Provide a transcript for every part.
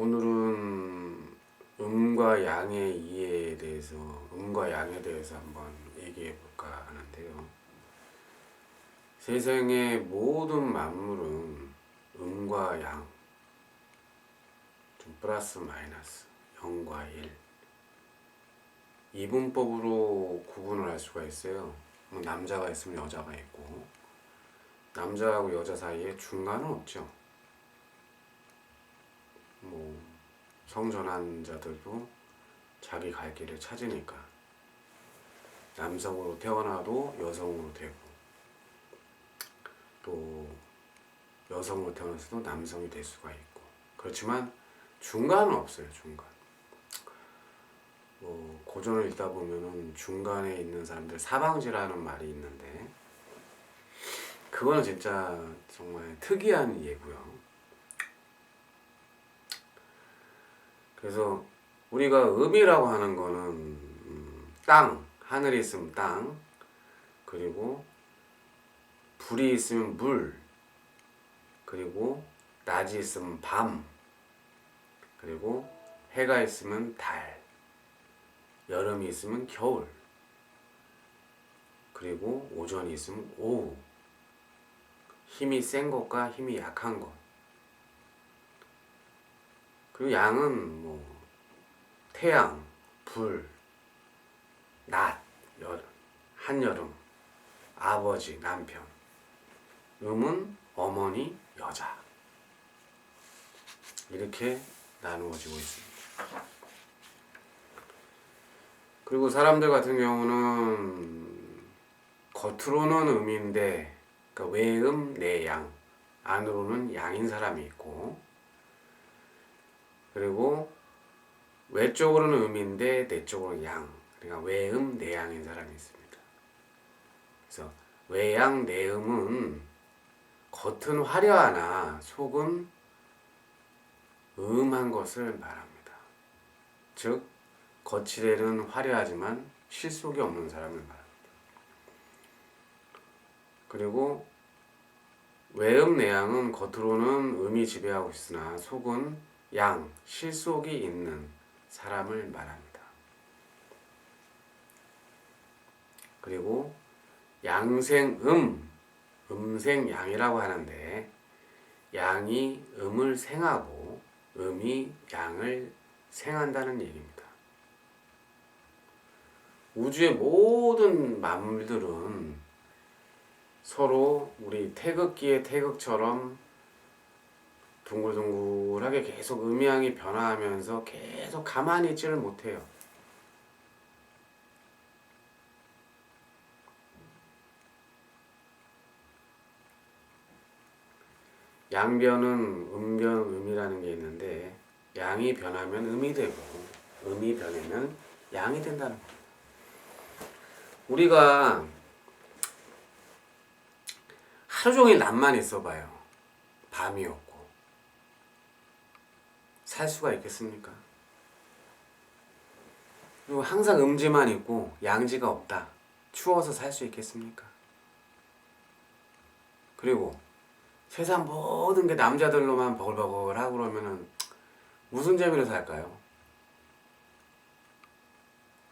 오늘은 음과 양의 이해에 대해서, 음과 양에 대해서 한번 얘기해 볼까 하는데요. 세상의 모든 만물은 음과 양, 좀 플러스 마이너스, 0과 1, 이분법으로 구분을 할 수가 있어요. 남자가 있으면 여자가 있고, 남자하고 여자 사이에 중간은 없죠. 성전환자들도 자기 갈 길을 찾으니까 남성으로 태어나도 여성으로 되고, 또 여성으로 태어나서도 남성이 될 수가 있고, 그렇지만 중간은 없어요. 중간. 고전을 읽다 보면은 중간에 있는 사람들 사방지라는 말이 있는데, 그거는 진짜 정말 특이한 예고요. 그래서 우리가 음이라고 하는 거는 땅, 하늘이 있으면 땅, 그리고 불이 있으면 물, 그리고 낮이 있으면 밤, 그리고 해가 있으면 달, 여름이 있으면 겨울, 그리고 오전이 있으면 오후, 힘이 센 것과 힘이 약한 것, 그리고 양은 태양, 불, 낮, 여름, 한여름, 아버지, 남편, 음은 어머니, 여자, 이렇게 나누어지고 있습니다. 그리고 사람들 같은 경우는 겉으로는 음인데, 그러니까 외음, 내양, 안으로는 양인 사람이 있고, 그리고 외적으로는 음인데 내적으로는 양, 그러니까 외음, 내양인 사람이 있습니다. 그래서 외양, 내음은 겉은 화려하나 속은 음한 것을 말합니다. 즉 거칠에는 화려하지만 실속이 없는 사람을 말합니다. 그리고 외음, 내양은 겉으로는 음이 지배하고 있으나 속은 양, 실속이 있는 사람을 말합니다. 그리고 양생음, 음생양이라고 하는데, 양이 음을 생하고 음이 양을 생한다는 얘기입니다. 우주의 모든 만물들은 서로 우리 태극기의 태극처럼 둥글둥글하게 계속 음양이 변화하면서 계속 가만히 있지를 못해요. 양변은 음변, 음이라는 게 있는데, 양이 변하면 음이 되고 음이 변하면 양이 된다는 겁니다. 우리가 하루 종일 낮만 있어봐요. 밤이 없고 살 수가 있겠습니까? 그리고 항상 음지만 있고 양지가 없다. 추워서 살 수 있겠습니까? 그리고 세상 모든 게 남자들로만 버글버글하고 그러면은 무슨 재미로 살까요?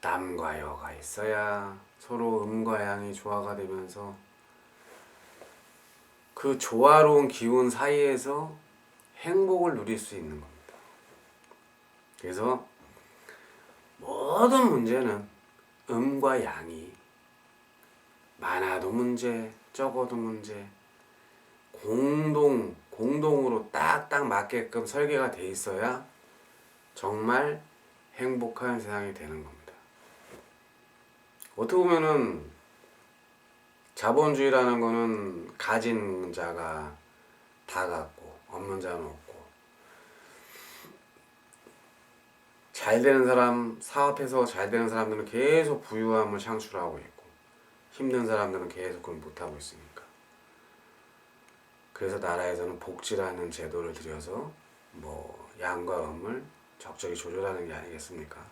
남과 여가 있어야 서로 음과 양이 조화가 되면서 그 조화로운 기운 사이에서 행복을 누릴 수 있는 겁니다. 그래서 모든 문제는 음과 양이 많아도 문제, 적어도 문제, 공동으로 딱딱 맞게끔 설계가 돼 있어야 정말 행복한 세상이 되는 겁니다. 어떻게 보면은 자본주의라는 거는 가진 자가 다 갖고 없는 자는 없고, 잘 되는 사람, 사업해서 잘 되는 사람들은 계속 부유함을 창출하고 있고, 힘든 사람들은 계속 그걸 못하고 있으니까. 그래서 나라에서는 복지라는 제도를 들여서 양과 음을 적절히 조절하는 게 아니겠습니까?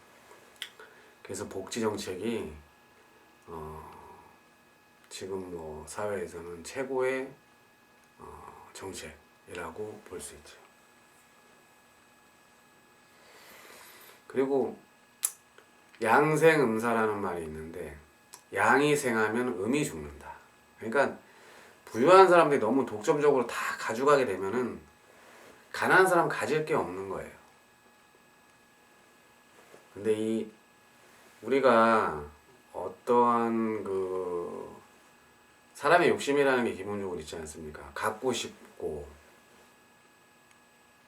그래서 복지 정책이 지금 사회에서는 최고의 정책이라고 볼 수 있죠. 그리고 양생음사라는 말이 있는데 양이 생하면 음이 죽는다. 그러니까 부유한 사람들이 너무 독점적으로 다 가져가게 되면은 가난한 사람 가질 게 없는 거예요. 근데 이 우리가 어떠한 그 사람의 욕심이라는 게 기본적으로 있지 않습니까? 갖고 싶고,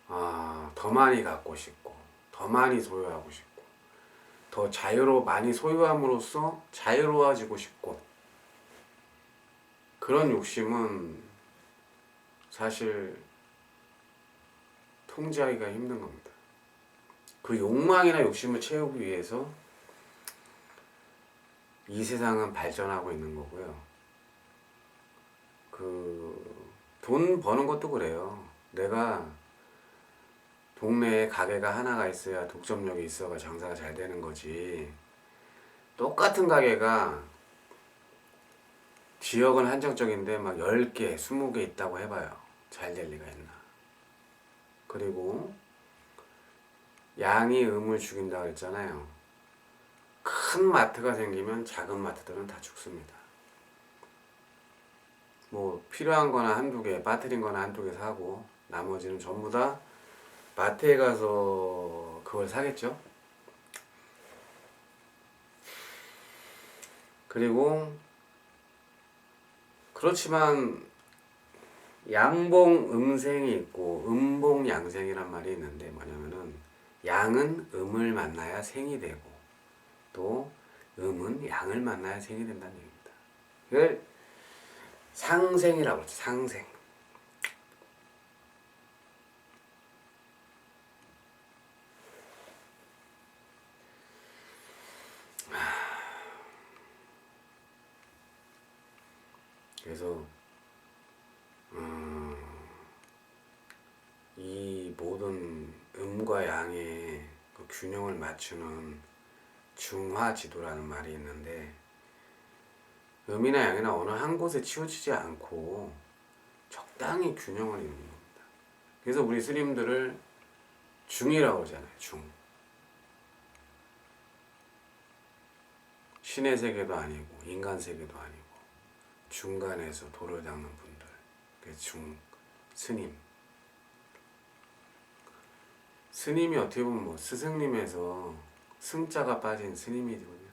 더 많이 갖고 싶고, 더 많이 소유하고 싶고, 더 많이 소유함으로써 자유로워지고 싶고, 그런 욕심은 사실 통제하기가 힘든 겁니다. 그 욕망이나 욕심을 채우기 위해서 이 세상은 발전하고 있는 거고요. 돈 버는 것도 그래요. 내가 동네에 가게가 하나가 있어야 독점력이 있어가 장사가 잘 되는 거지. 똑같은 가게가 지역은 한정적인데 막 10개, 20개 있다고 해봐요. 잘 될 리가 있나. 그리고 양이 음을 죽인다고 했잖아요. 큰 마트가 생기면 작은 마트들은 다 죽습니다. 뭐 필요한 거나 한두 개, 빠뜨린 거나 한두 개 사고 나머지는 전부 다 마트에 가서 그걸 사겠죠. 그리고 그렇지만 양봉 음생이 있고 음봉 양생이란 말이 있는데 뭐냐면은 양은 음을 만나야 생이 되고 또 음은 양을 만나야 생이 된다는 얘기입니다. 이걸 상생이라고 그러죠. 상생. 그래서 이 모든 음과 양의 그 균형을 맞추는 중화지도라는 말이 있는데 음이나 양이나 어느 한 곳에 치우치지 않고 적당히 균형을 이루는 겁니다. 그래서 우리 스님들을 중이라고 하잖아요. 중. 신의 세계도 아니고 인간 세계도 아니고 중간에서 도를 닦는 분들. 그래서 중, 스님. 스님이 어떻게 보면 뭐 스승님에서 승자가 빠진 스님이거든요.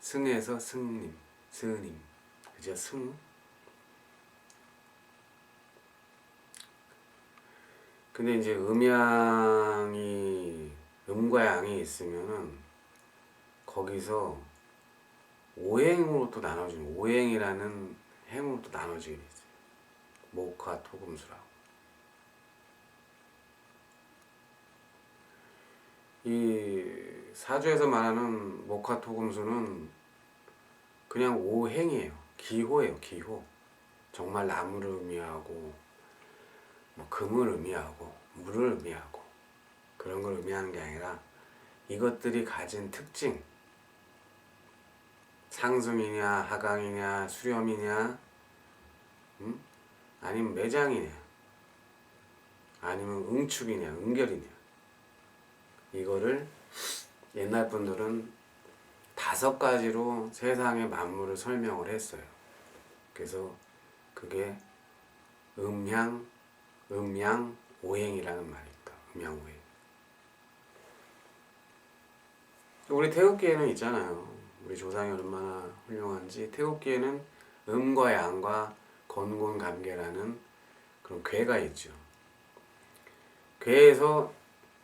승에서 승님, 스님. 그죠? 승. 근데 이제 음과 양이 있으면은 거기서 오행으로 또 나눠지는 오행이라는 행으로 또 나눠지게 있어요. 목화 토금수라고. 이 사주에서 말하는 목화 토금수는 그냥 오행이에요. 기호예요. 기호. 정말 나무를 의미하고 뭐 금을 의미하고 물을 의미하고 그런 걸 의미하는 게 아니라 이것들이 가진 특징, 상승이냐 하강이냐 수렴이냐 아니면 매장이냐 아니면 응축이냐 응결이냐 이거를 옛날 분들은 5가지로 세상의 만물을 설명을 했어요. 그래서 그게 음양, 오행이라는 말입니다. 음양오행. 우리 태극기에는 있잖아요. 우리 조상이 얼마나 훌륭한지 태극기에는 음과 양과 건곤감계라는 그런 괴가 있죠. 괴에서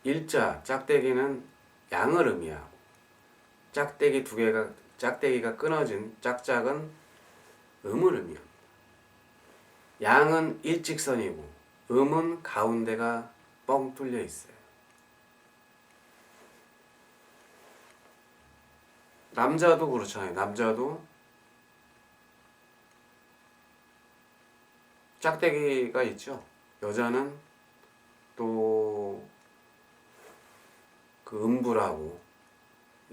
일자, 짝대기는 양을 의미하고 짝대기가 끊어진 짝짝은 음을 의미합니다. 양은 일직선이고 음은 가운데가 뻥 뚫려 있어요. 남자도 그렇잖아요. 남자도 짝대기가 있죠. 여자는 또 그 음부라고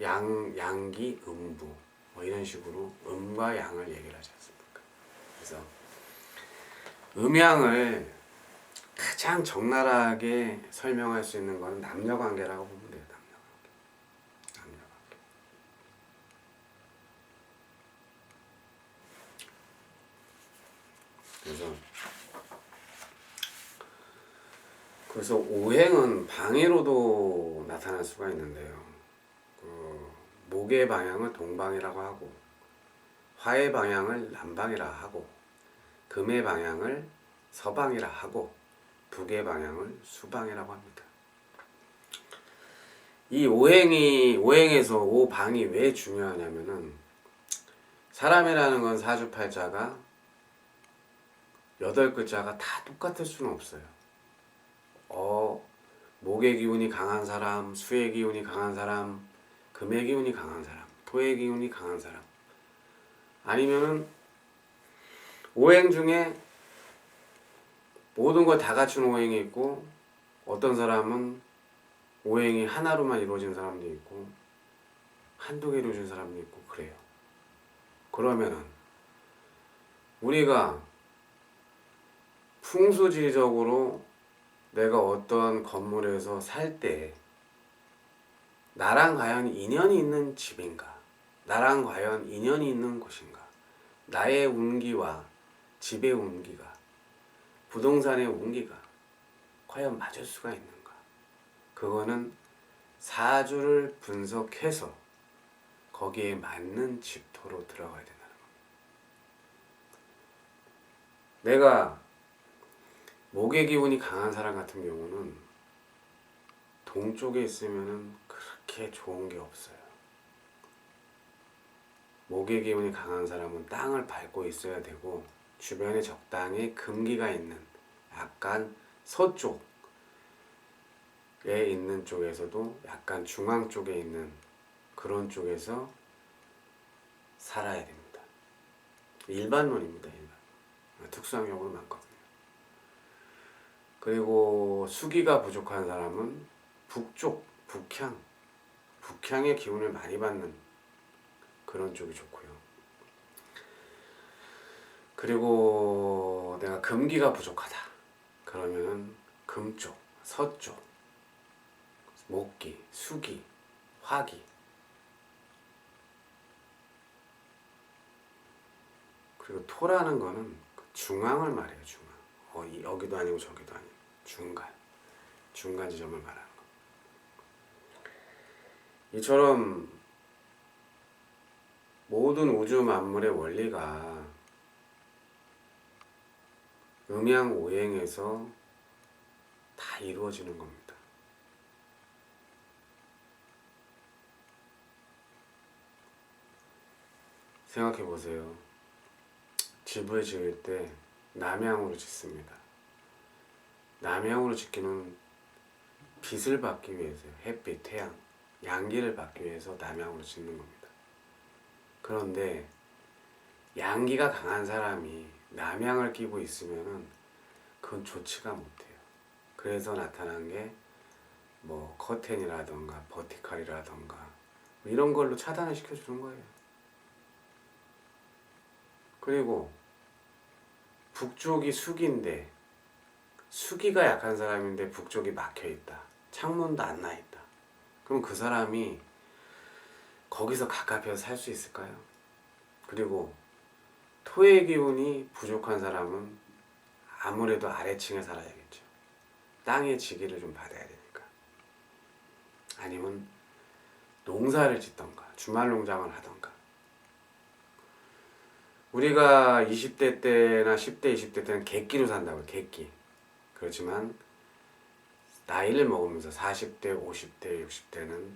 양기 음부 뭐 이런 식으로 음과 양을 얘기를 하지 않습니까? 그래서 음양을 가장 적나라하게 설명할 수 있는 것은 남녀관계라고 보면 돼요. 그래서 오행은 방해로도 나타날 수가 있는데요. 목의 방향을 동방이라고 하고, 화의 방향을 남방이라 하고, 금의 방향을 서방이라 하고, 북의 방향을 수방이라고 합니다. 이 오행에서 오방이 왜 중요하냐면은, 사람이라는 건 사주팔자가 8글자가 다 똑같을 수는 없어요. 목의 기운이 강한 사람, 수의 기운이 강한 사람, 금의 기운이 강한 사람, 토의 기운이 강한 사람, 아니면은 오행 중에 모든 걸 다 갖춘 오행이 있고, 어떤 사람은 오행이 하나로만 이루어진 사람도 있고 한두 개 이루어진 사람도 있고 그래요. 그러면은 우리가 풍수지리적으로 내가 어떤 건물에서 살 때 나랑 과연 인연이 있는 집인가, 나랑 과연 인연이 있는 곳인가, 나의 운기와 집의 운기가, 부동산의 운기가 과연 맞을 수가 있는가. 그거는 사주를 분석해서 거기에 맞는 집토로 들어가야 된다는 겁니다. 내가 목의 기운이 강한 사람 같은 경우는 동쪽에 있으면은 그렇게 좋은 게 없어요. 목의 기운이 강한 사람은 땅을 밟고 있어야 되고, 주변에 적당히 금기가 있는 약간 서쪽에 있는 쪽에서도 약간 중앙 쪽에 있는 그런 쪽에서 살아야 됩니다. 일반론입니다. 일반. 특수한 경우는 많거든요. 그리고 수기가 부족한 사람은 북쪽, 북향의 기운을 많이 받는 그런 쪽이 좋고요. 그리고 내가 금기가 부족하다 그러면은 금쪽, 서쪽, 목기, 수기, 화기, 그리고 토라는 거는 중앙을 말해요. 중앙. 여기도 아니고 저기도 아니고 중간 지점을 말하는 거. 이처럼 모든 우주 만물의 원리가 음양오행에서 다 이루어지는 겁니다. 생각해 보세요. 집을 지을 때 남향으로 짓습니다. 남향으로 짓기는 빛을 받기 위해서요. 햇빛, 태양, 양기를 받기 위해서 남향으로 짓는 겁니다. 그런데 양기가 강한 사람이 남향을 끼고 있으면은 그건 좋지가 못해요. 그래서 나타난 게 뭐 커튼이라던가 버티컬이라던가 뭐 이런 걸로 차단을 시켜주는 거예요. 그리고 북쪽이 수기인데, 수기가 약한 사람인데 북쪽이 막혀있다, 창문도 안 나있다, 그럼 그 사람이 거기서 가깝게 살 수 있을까요? 그리고 토의 기운이 부족한 사람은 아무래도 아래층에 살아야겠죠. 땅의 지기를 좀 받아야 되니까. 아니면 농사를 짓던가 주말 농장을 하던가. 우리가 20대 때나 10대, 20대 때는 객기로 산다고요. 객기. 그렇지만 나이를 먹으면서 40대, 50대, 60대는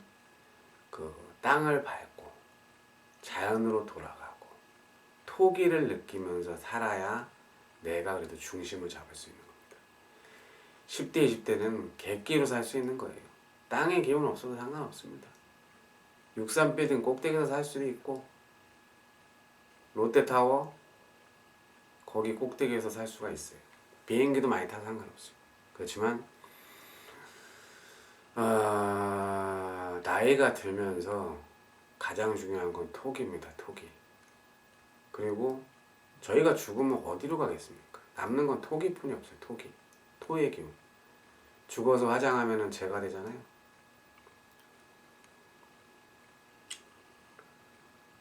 그 땅을 밟고 자연으로 돌아가고 토기를 느끼면서 살아야 내가 그래도 중심을 잡을 수 있는 겁니다. 10대, 20대는 객기로 살 수 있는 거예요. 땅의 기운 없어도 상관없습니다. 63빌딩 꼭대기에서 살 수도 있고, 롯데타워 거기 꼭대기에서 살 수가 있어요. 비행기도 많이 타도 상관없어요. 그렇지만 나이가 들면서 가장 중요한 건 토기입니다. 토기. 그리고 저희가 죽으면 어디로 가겠습니까? 남는 건 토기뿐이 없어요. 토기. 토의 기운. 죽어서 화장하면 재가 되잖아요.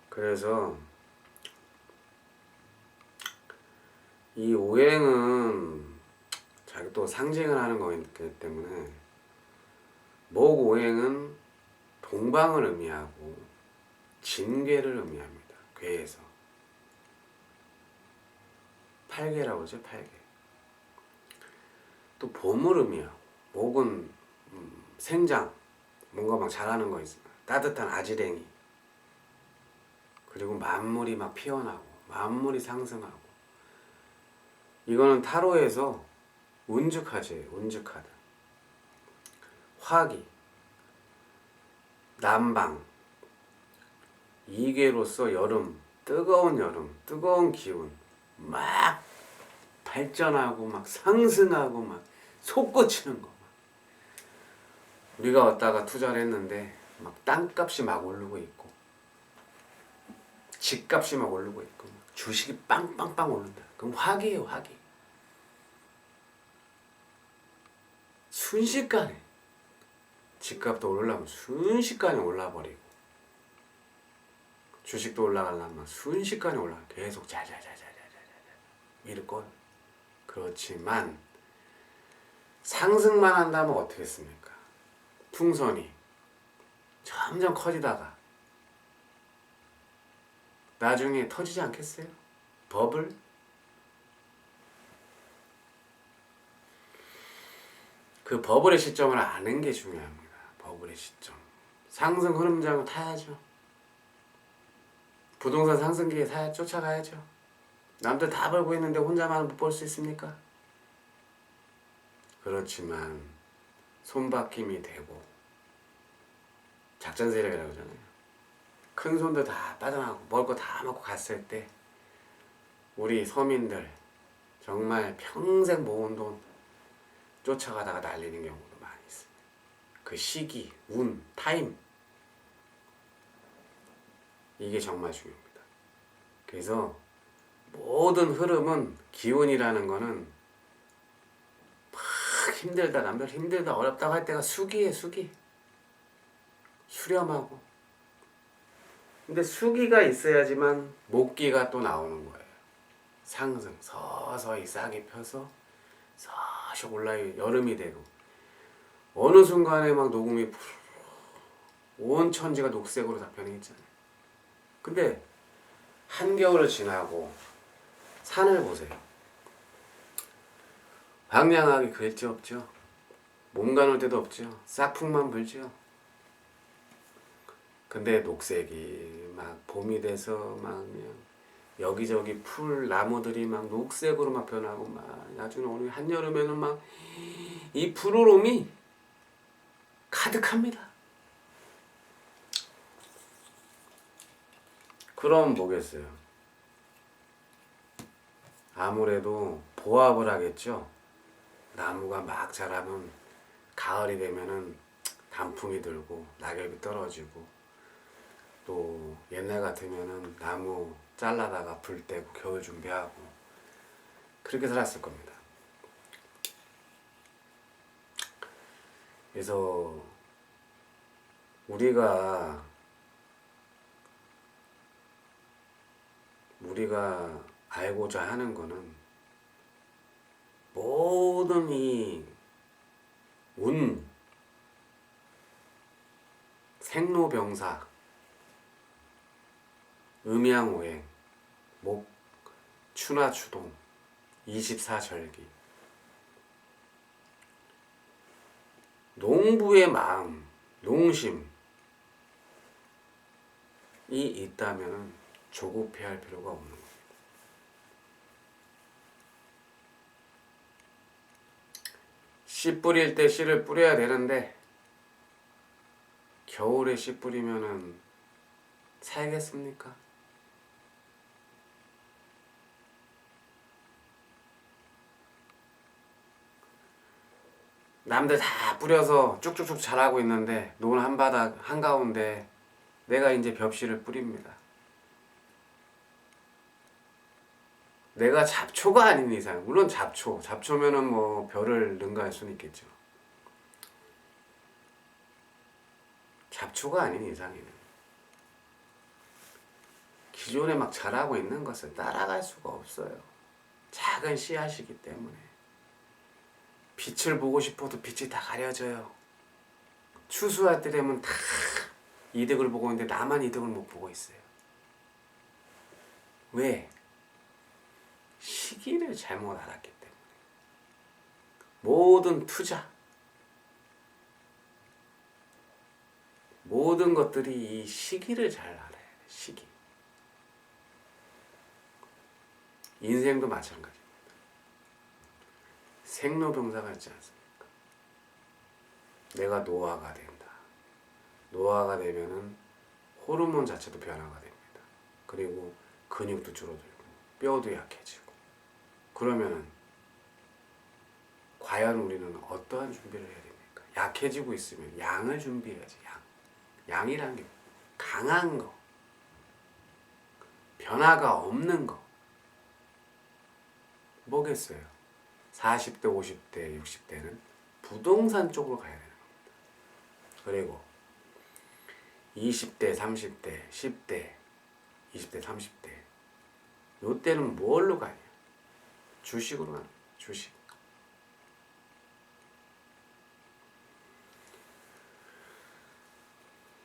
그래서 이 오행은 또 상징을 하는 거기 때문에 목오행은 동방을 의미하고 진괴를 의미합니다. 괴에서 팔괴라고 그러죠. 팔괴. 또 봄을 의미하고 목은 생장, 뭔가 막 자라는 거 있어요. 따뜻한 아지랭이. 그리고 만물이 막 피어나고 만물이 상승하고. 이거는 타로에서 운죽하지, 운죽하다. 화기, 남방, 이계로서 여름, 뜨거운 기운, 막 발전하고 막 상승하고 막 솟구치는 거. 우리가 왔다가 투자를 했는데 막 땅값이 막 오르고 있고 집값이 막 오르고 있고 주식이 빵빵빵 오른다. 그럼 화기예요, 화기. 순식간에 집값도 오르려면 순식간에 올라버리고 주식도 올라가려면 순식간에 올라. 계속 자자자자자자자 이럴 걸. 그렇지만 상승만 한다면 어떻게 했습니까? 풍선이 점점 커지다가 나중에 터지지 않겠어요? 버블? 그 버블의 시점을 아는 게 중요합니다. 버블의 시점. 상승 흐름장을 타야죠. 부동산 상승기에 쫓아가야죠. 남들 다 벌고 있는데 혼자만 못 벌 수 있습니까? 그렇지만 손바뀜이 되고 작전 세력이라고 하잖아요. 큰 손들 다 빠져나가고 먹을 거 다 먹고 갔을 때 우리 서민들 정말 평생 모은 돈 쫓아가다가 날리는 경우도 많이 있습니다. 그 시기, 운, 타임 이게 정말 중요합니다. 그래서 모든 흐름은 기운이라는 거는 막 힘들다, 남들 힘들다, 어렵다고 할 때가 수기예요, 수기. 수렴하고. 근데 수기가 있어야지만 목기가 또 나오는 거예요. 상승, 서서히 싹이 펴서 서서히 올라요. 여름이 되고 어느 순간에 막 녹음이 온 천지가 녹색으로 다 변했잖아요. 근데 한겨울을 지나고 산을 보세요. 황량하게 그랬지 없죠. 몸 가눌 데도 없죠. 싹풍만 불죠. 근데 녹색이 막 봄이 돼서 막 그냥 여기저기 풀 나무들이 막 녹색으로 막 변하고 막 나중에 오늘 한여름에는 막 이 푸르름이 가득합니다. 그럼 뭐겠어요? 아무래도 보합을 하겠죠. 나무가 막 자라면 가을이 되면은 단풍이 들고 낙엽이 떨어지고 또 옛날 같으면은 나무 잘라다가 불 떼고 겨울 준비하고 그렇게 살았을 겁니다. 그래서 우리가 알고자 하는 거는 모든 이 운, 생로병사, 음양오행, 목, 추나추동, 24절기 농부의 마음, 농심이 있다면 조급해할 필요가 없는 겁니다. 씨 뿌릴 때 씨를 뿌려야 되는데 겨울에 씨 뿌리면은 살겠습니까? 남들 다 뿌려서 쭉쭉쭉 자라고 있는데 논 한바닥 한가운데 내가 이제 벽씨를 뿌립니다. 내가 잡초가 아닌 이상, 물론 잡초면은 뭐 별을 능가할 수는 있겠죠. 잡초가 아닌 이상에는 기존에 막 자라고 있는 것을 따라갈 수가 없어요. 작은 씨앗이기 때문에. 빛을 보고 싶어도 빛이 다 가려져요. 추수할 때 되면 다 이득을 보고 있는데 나만 이득을 못 보고 있어요. 왜? 시기를 잘못 알았기 때문에. 모든 투자, 모든 것들이 이 시기를 잘 알아야 돼. 시기. 인생도 마찬가지입니다. 생로병사가 있지 않습니까? 내가 노화가 된다. 노화가 되면은 호르몬 자체도 변화가 됩니다. 그리고 근육도 줄어들고 뼈도 약해지고. 그러면은 과연 우리는 어떠한 준비를 해야 됩니까? 약해지고 있으면 양을 준비해야지. 양이라는 게 강한 거, 변화가 없는 거. 뭐겠어요? 40대, 50대, 60대는 부동산 쪽으로 가야 되는 겁니다. 그리고 20대, 30대, 10대, 20대, 30대 요때는 뭘로 가냐? 주식으로 가는 거예요. 주식.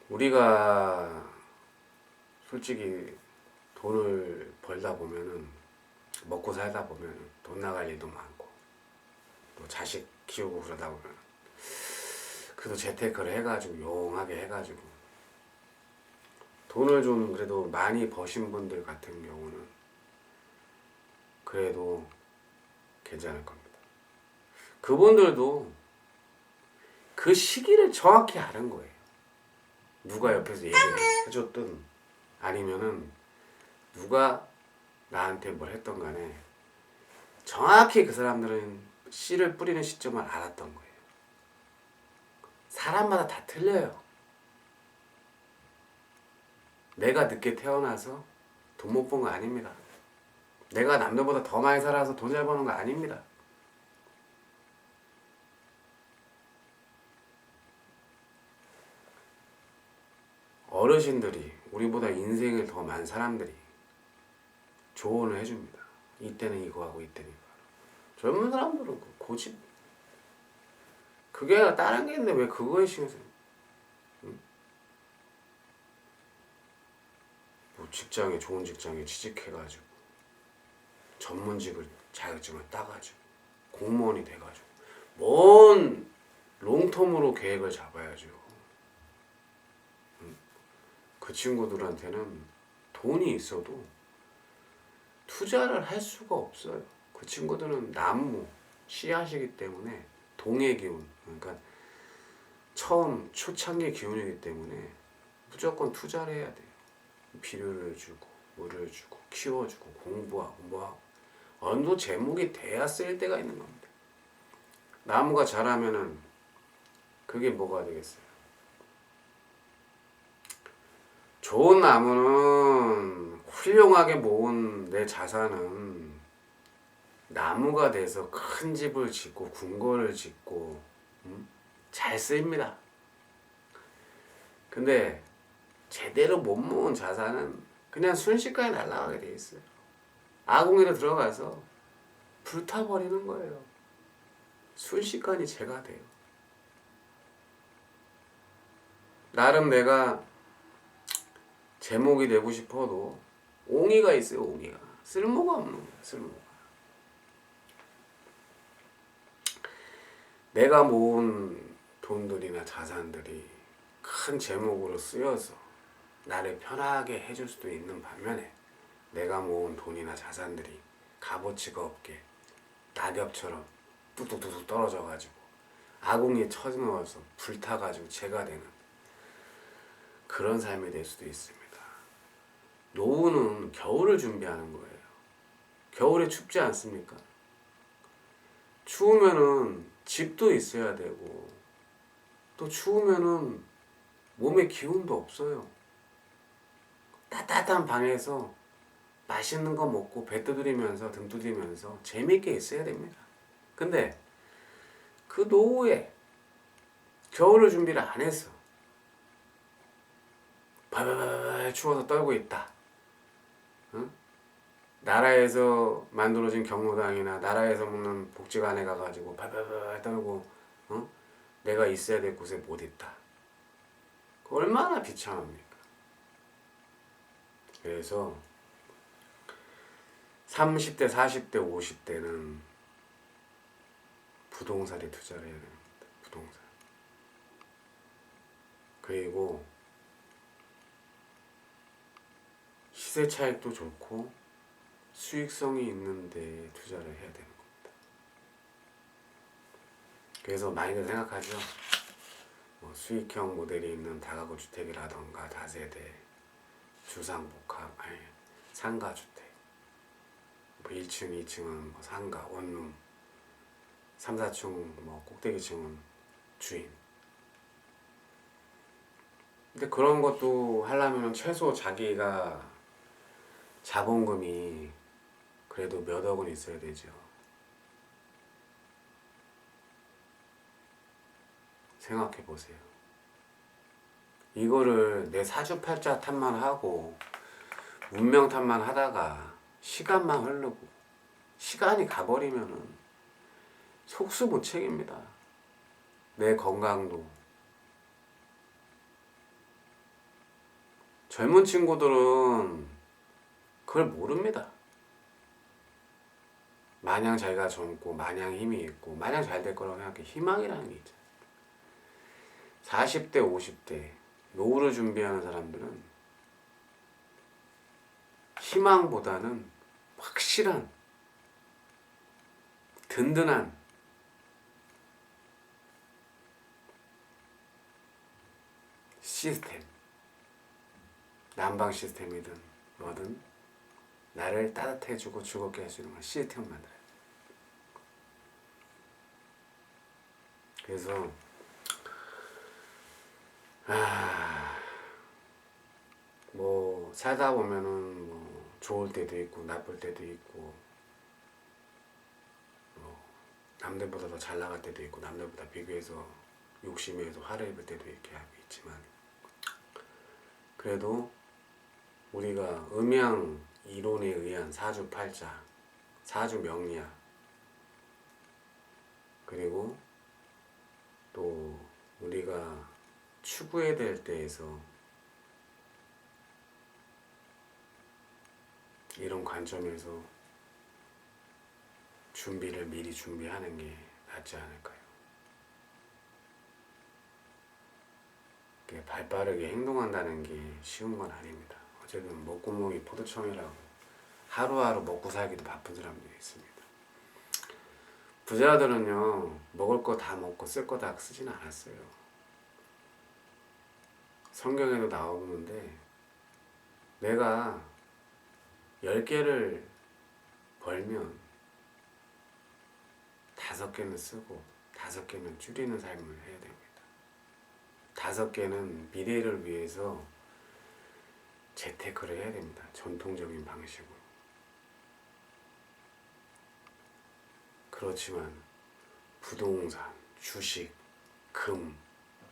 우리가 솔직히 돈을 벌다 보면은 먹고 살다 보면은 돈 나갈 일도 많고 또 자식 키우고 그러다 보면 그래도 재테크를 해가지고 용하게 해가지고 돈을 좀 그래도 많이 버신 분들 같은 경우는 그래도 괜찮을 겁니다. 그분들도 그 시기를 정확히 아는 거예요. 누가 옆에서 얘기를 해줬든 아니면은 누가 나한테 뭘 했던 간에 정확히 그 사람들은 씨를 뿌리는 시점을 알았던 거예요. 사람마다 다 틀려요. 내가 늦게 태어나서 돈 못 번 거 아닙니다. 내가 남들보다 더 많이 살아서 돈 잘 버는 거 아닙니다. 어르신들이 우리보다 인생을 더 많은 사람들이 조언을 해줍니다. 이때는 이거 하고 이때는 이거 하고. 젊은 사람들은 그 고집 그게 아니라 다른 게 있는데 왜 그거에 신경 써요? 응? 뭐 직장에 좋은 직장에 취직해가지고 전문직을 자격증을 따가지고 공무원이 돼가지고 뭔 롱텀으로 계획을 잡아야죠. 그 친구들한테는 돈이 있어도 투자를 할 수가 없어요. 그 친구들은 나무, 씨앗이기 때문에 동의 기운, 그러니까 처음 초창기 기운이기 때문에 무조건 투자를 해야 돼요. 비료를 주고 물을 주고 키워주고 공부하고 뭐하고 어느 정도 제목이 돼야 쓸 때가 있는 겁니다. 나무가 자라면은 그게 뭐가 되겠어요? 좋은 나무는 훌륭하게 모은 내 자산은 나무가 돼서 큰 집을 짓고 궁궐을 짓고 잘 쓰입니다. 근데 제대로 못 모은 자산은 그냥 순식간에 날아가게 돼 있어요. 아궁이로 들어가서 불타버리는 거예요. 순식간에 재가 돼요. 나름 내가 제목이 되고 싶어도 옹이가 있어요. 옹이가 쓸모가 없는 거야. 쓸모가. 내가 모은 돈들이나 자산들이 큰 제목으로 쓰여서 나를 편하게 해줄 수도 있는 반면에 내가 모은 돈이나 자산들이 값어치가 없게 낙엽처럼 뚝뚝뚝뚝 떨어져가지고 아궁이에 쳐넣어서 불타가지고 재가 되는 그런 삶이 될 수도 있습니다. 노후는 겨울을 준비하는 거예요. 겨울에 춥지 않습니까? 추우면은 집도 있어야 되고 또 추우면은 몸에 기운도 없어요. 따뜻한 방에서 맛있는 거 먹고 배 두드리면서 등 두드리면서 재밌게 있어야 됩니다. 근데 그 노후에 겨울을 준비를 안 했어. 발발발 추워서 떨고 있다. 응? 나라에서 만들어진 경로당이나 나라에서 먹는 복지관에 가가지고 발발발 떨고 내가 있어야 될 곳에 못 있다. 얼마나 비참합니까? 그래서 30대, 40대, 50대는 부동산에 투자를 해야 됩니다. 부동산. 그리고 시세 차익도 좋고 수익성이 있는데 투자를 해야 되는 겁니다. 그래서 많이들 생각하죠. 뭐 수익형 모델이 있는 다가구 주택이라던가 다세대, 주상복합, 아니 상가주택, 뭐 1층, 2층은 뭐 상가, 원룸, 3, 4층 뭐 꼭대기층은 주인. 근데 그런 것도 하려면 최소 자기가 자본금이 그래도 몇 억은 있어야 되죠. 생각해 보세요. 이거를 내 사주팔자 탓만 하고 문명 탓만 하다가 시간만 흐르고 시간이 가버리면은 속수무책입니다. 내 건강도. 젊은 친구들은 그걸 모릅니다. 마냥 자기가 젊고 마냥 힘이 있고 마냥 잘 될 거라고 생각해. 희망이라는 게 있잖아요. 40대 50대 노후를 준비하는 사람들은 희망보다는 확실한 든든한 시스템, 난방 시스템이든 뭐든 나를 따뜻해주고 즐겁게 할 수 있는 시스템을 만들어요. 그래서 뭐 살다 보면은 뭐 좋을 때도 있고 나쁠 때도 있고 뭐 남들보다 더 잘 나갈 때도 있고 남들보다 비교해서 욕심에서 화를 입을 때도 이렇게 있지만 그래도 우리가 음양 이론에 의한 사주팔자, 사주명리학 그리고 또 우리가 추구해야 될 때에서 이런 관점에서 준비를 미리 준비하는 게 낫지 않을까요? 발빠르게 행동한다는 게 쉬운 건 아닙니다. 어쨌든 목구멍이 포도청이라고 하루하루 먹고 살기도 바쁜 사람들이 있습니다. 부자들은요 먹을 거 다 먹고 쓸 거 다 쓰진 않았어요. 성경에도 나오는데 내가 10개를 벌면 5개는 쓰고 5개는 줄이는 삶을 해야 됩니다. 5개는 미래를 위해서 재테크를 해야 됩니다. 전통적인 방식으로. 그렇지만 부동산, 주식, 금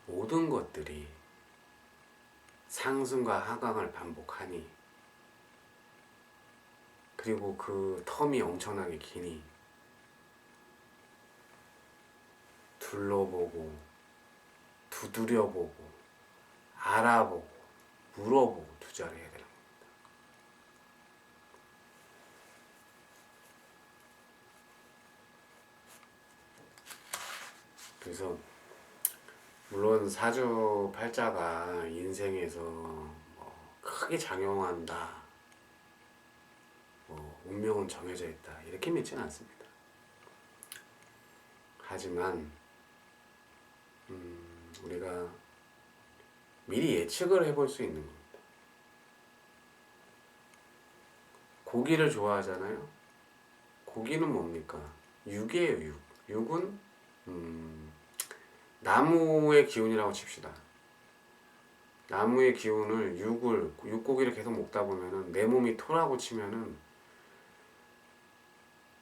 모든 것들이 상승과 하강을 반복하니 그리고 그 텀이 엄청나게 기니 둘러보고 두드려보고 알아보고 물어보고 투자를 해야 되는 겁니다. 그래서 물론 사주팔자가 인생에서 뭐 크게 작용한다, 뭐 운명은 정해져 있다 이렇게 믿지는 않습니다. 하지만 우리가 미리 예측을 해볼 수 있는 겁니다. 고기를 좋아하잖아요. 고기는 뭡니까? 육이에요. 육. 육은 나무의 기운이라고 칩시다. 나무의 기운을 육고기를 계속 먹다 보면은 내 몸이 토라고 치면은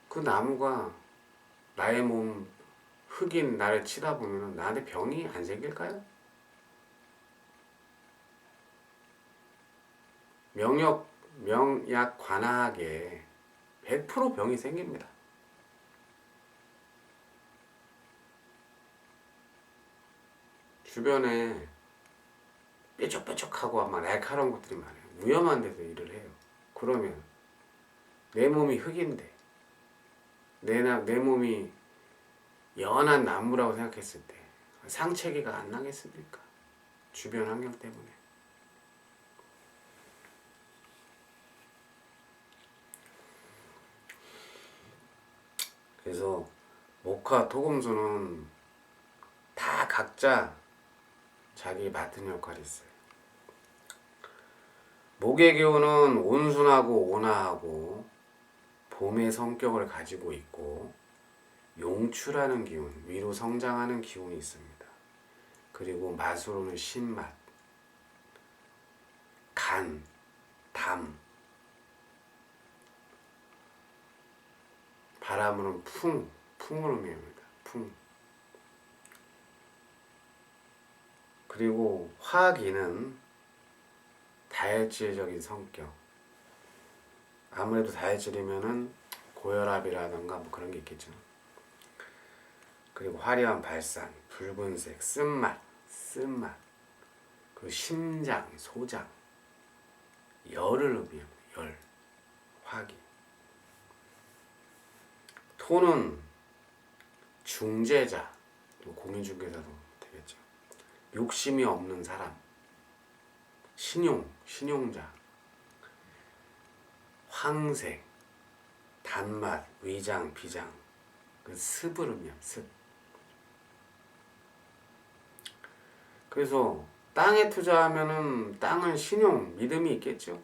그 나무가 나의 몸 흑인 나를 치다 보면은 나한테 병이 안 생길까요? 명약 관하게 100% 병이 생깁니다. 주변에 뾰족뾰족하고 막 날카로운 것들이 많아요. 위험한 데서 일을 해요. 그러면 내 몸이 흙인데 내 몸이 연한 나무라고 생각했을 때 상체기가 안 나겠습니까? 주변 환경 때문에. 그래서 목화 토금수는 다 각자 자기 맡은 역할이 있어요. 목의 기운은 온순하고 온화하고 봄의 성격을 가지고 있고 용출하는 기운, 위로 성장하는 기운이 있습니다. 그리고 맛으로는 신맛, 간, 담, 바람으로는 풍을 의미합니다. 풍. 그리고 화기는 다혈질적인 성격. 아무래도 다혈질이면은 고혈압이라던가 뭐 그런 게 있겠죠. 그리고 화려한 발산, 붉은색, 쓴맛, 그리고 심장, 소장, 열을 의미합니다. 열, 화기. 토는 중재자, 또 공인중개사도 되겠죠. 욕심이 없는 사람, 신용자, 황색, 단맛, 위장, 비장, 그 습을 의미합니다. 습. 그래서 땅에 투자하면은 땅은 신용, 믿음이 있겠죠.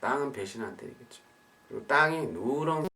땅은 배신 안 때리겠죠. 그리고 땅이 누런